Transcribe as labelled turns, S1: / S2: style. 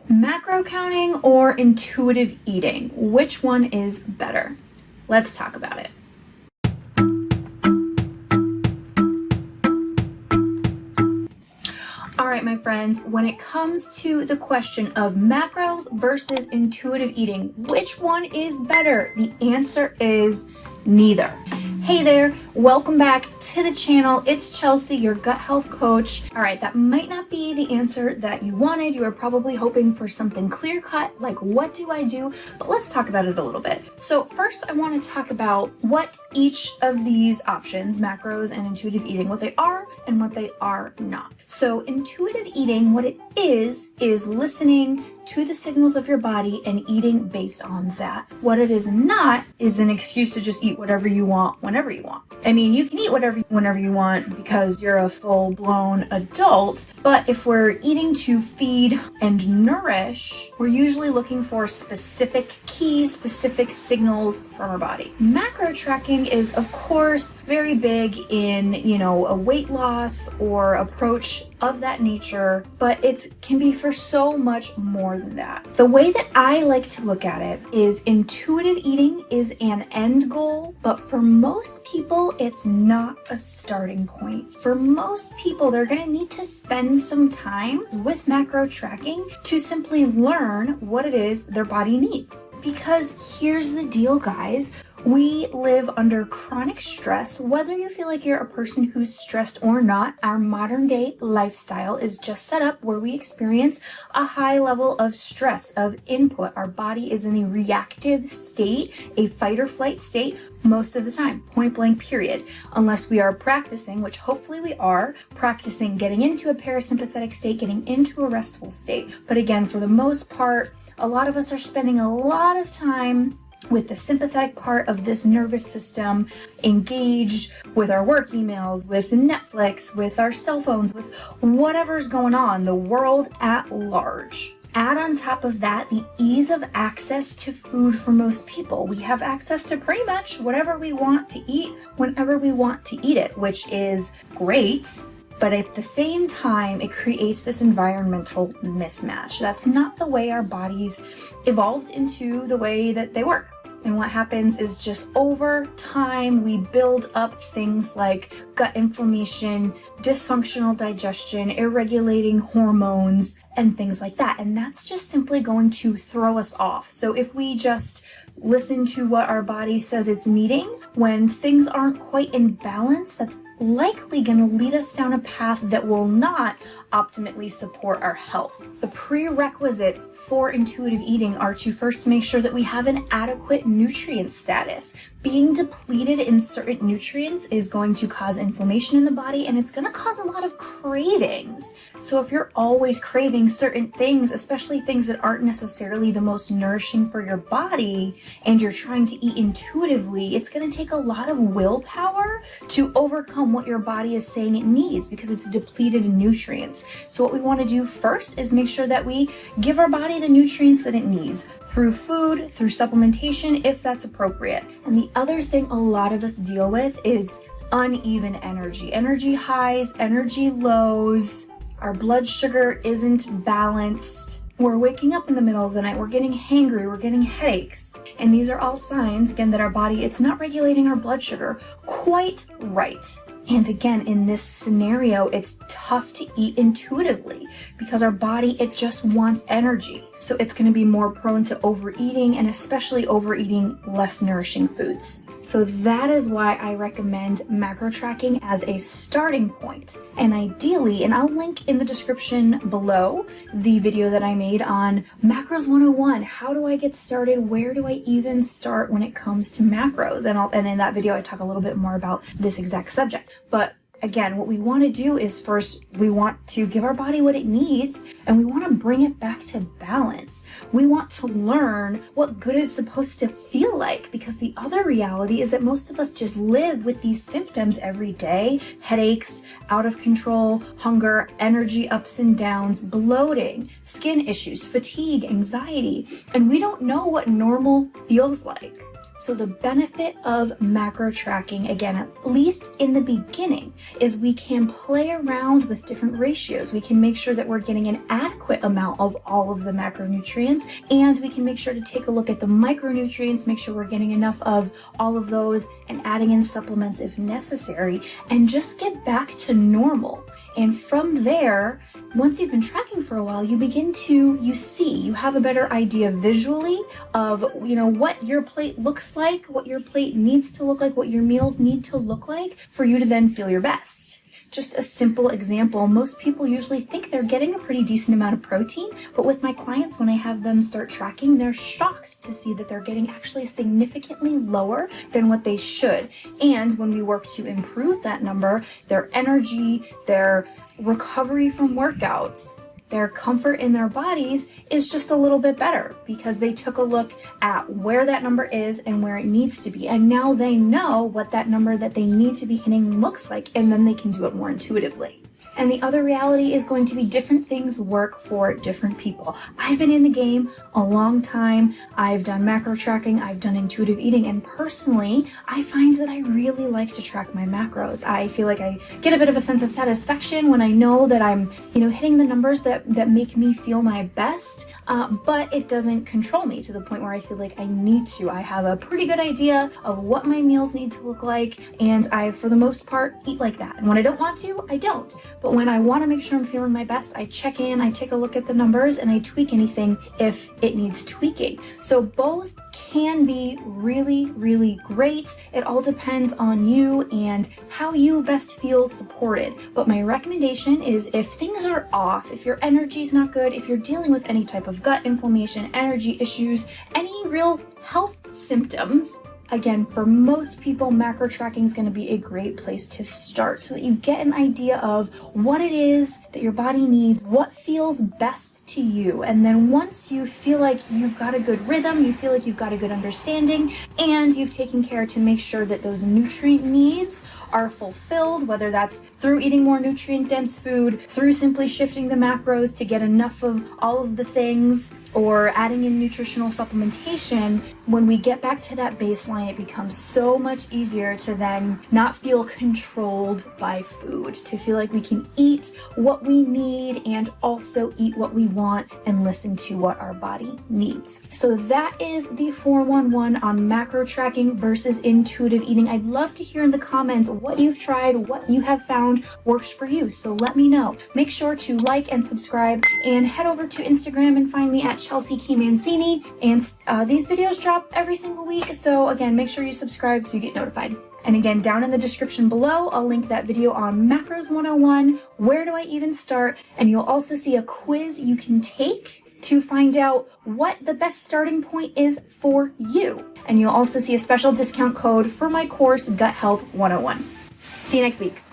S1: Macro counting or intuitive eating? Which one is better? Let's talk about it. All right, my friends, when it comes to the question of macros versus intuitive eating, which one is better? The answer is neither. Hey there, welcome back to the channel. It's Chelsea, your gut health coach. All right, that might not be the answer that you wanted. You were probably hoping for something clear cut, like what do I do? But let's talk about it a little bit. So first I want to talk about what each of these options, macros and intuitive eating, what they are and what they are not. So intuitive eating, what it is listening to the signals of your body and eating based on that. What it is not is an excuse to just eat whatever you want whenever you want. I mean, you can eat whenever you want because you're a full-blown adult, but if we're eating to feed and nourish, we're usually looking for specific keys, specific signals from our body. Macro tracking is, of course, very big in, a weight loss or approach of that nature, but it can be for so much more than that. The way that I like to look at it is intuitive eating is an end goal, but for most people, it's not a starting point. For most people, they're gonna need to spend some time with macro tracking to simply learn what it is their body needs. Because here's the deal, guys. We live under chronic stress. Whether you feel like you're a person who's stressed or not, our modern day lifestyle is just set up where we experience a high level of stress, of input. Our body is in a reactive state, a fight or flight state most of the time, point blank period. Unless we are practicing, which hopefully we are, practicing getting into a parasympathetic state, getting into a restful state. But again, for the most part, a lot of us are spending a lot of time with the sympathetic part of this nervous system engaged with our work emails, with Netflix, with our cell phones, with whatever's going on, the world at large. Add on top of that the ease of access to food for most people. We have access to pretty much whatever we want to eat whenever we want to eat it, which is great. But at the same time, it creates this environmental mismatch. That's not the way our bodies evolved into the way that they work. And what happens is just over time, we build up things like gut inflammation, dysfunctional digestion, irregulating hormones, and things like that. And that's just simply going to throw us off. So if we just listen to what our body says it's needing, when things aren't quite in balance, that's likely going to lead us down a path that will not optimally support our health. The prerequisites for intuitive eating are to first make sure that we have an adequate nutrient status. Being depleted in certain nutrients is going to cause inflammation in the body, and it's going to cause a lot of cravings. So if you're always craving certain things, especially things that aren't necessarily the most nourishing for your body, and you're trying to eat intuitively, it's going to take a lot of willpower to overcome what your body is saying it needs because it's depleted in nutrients. So what we want to do first is make sure that we give our body the nutrients that it needs through food, through supplementation, if that's appropriate. And the other thing a lot of us deal with is uneven energy highs, energy lows. Our blood sugar isn't balanced. We're waking up in the middle of the night, we're getting hangry, we're getting headaches. And these are all signs, again, that our body, it's not regulating our blood sugar quite right. And again, in this scenario, it's tough to eat intuitively because our body, it just wants energy. So it's going to be more prone to overeating, and especially overeating less nourishing foods. So that is why I recommend macro tracking as a starting point. And ideally, and I'll link in the description below the video that I made on Macros 101. How do I get started? Where do I even start when it comes to macros? And in that video, I talk a little bit more about this exact subject. But again, what we want to do is first, we want to give our body what it needs, and we want to bring it back to balance. We want to learn what good is supposed to feel like, because the other reality is that most of us just live with these symptoms every day: headaches, out of control, hunger, energy ups and downs, bloating, skin issues, fatigue, anxiety, and we don't know what normal feels like. So the benefit of macro tracking, again, at least in the beginning, is we can play around with different ratios. We can make sure that we're getting an adequate amount of all of the macronutrients, and we can make sure to take a look at the micronutrients, make sure we're getting enough of all of those and adding in supplements if necessary, and just get back to normal. And from there, once you've been tracking for a while, you have a better idea visually of, what your plate looks like, what your plate needs to look like, what your meals need to look like for you to then feel your best. Just a simple example, most people usually think they're getting a pretty decent amount of protein, but with my clients, when I have them start tracking, they're shocked to see that they're getting actually significantly lower than what they should. And when we work to improve that number, their energy, their recovery from workouts, their comfort in their bodies is just a little bit better because they took a look at where that number is and where it needs to be. And now they know what that number that they need to be hitting looks like, and then they can do it more intuitively. And the other reality is going to be different things work for different people. I've been in the game a long time. I've done macro tracking, I've done intuitive eating, and personally, I find that I really like to track my macros. I feel like I get a bit of a sense of satisfaction when I know that I'm, hitting the numbers that make me feel my best. But it doesn't control me to the point where I feel like I need to. I have a pretty good idea of what my meals need to look like, and I, for the most part, eat like that. And when I don't want to, I don't. But when I want to make sure I'm feeling my best, I check in, I take a look at the numbers, and I tweak anything if it needs tweaking. So both can be really, really great. It all depends on you and how you best feel supported. But my recommendation is, if things are off, if your energy's not good, if you're dealing with any type of gut inflammation, energy issues, any real health symptoms, again, for most people, macro tracking is going to be a great place to start so that you get an idea of what it is that your body needs, what feels best to you. And then once you feel like you've got a good rhythm, you feel like you've got a good understanding, and you've taken care to make sure that those nutrient needs are fulfilled, whether that's through eating more nutrient-dense food, through simply shifting the macros to get enough of all of the things, or adding in nutritional supplementation, when we get back to that baseline, it becomes so much easier to then not feel controlled by food, to feel like we can eat what we need and also eat what we want and listen to what our body needs. So that is the 411 on macro tracking versus intuitive eating. I'd love to hear in the comments what you've tried, what you have found works for you. So let me know. Make sure to like and subscribe, and head over to Instagram and find me at Chelsea K. Mancini. And these videos drop every single week. So again, make sure you subscribe so you get notified. And again, down in the description below, I'll link that video on Macros 101, where do I even start? And you'll also see a quiz you can take to find out what the best starting point is for you. And you'll also see a special discount code for my course, Gut Health 101. See you next week.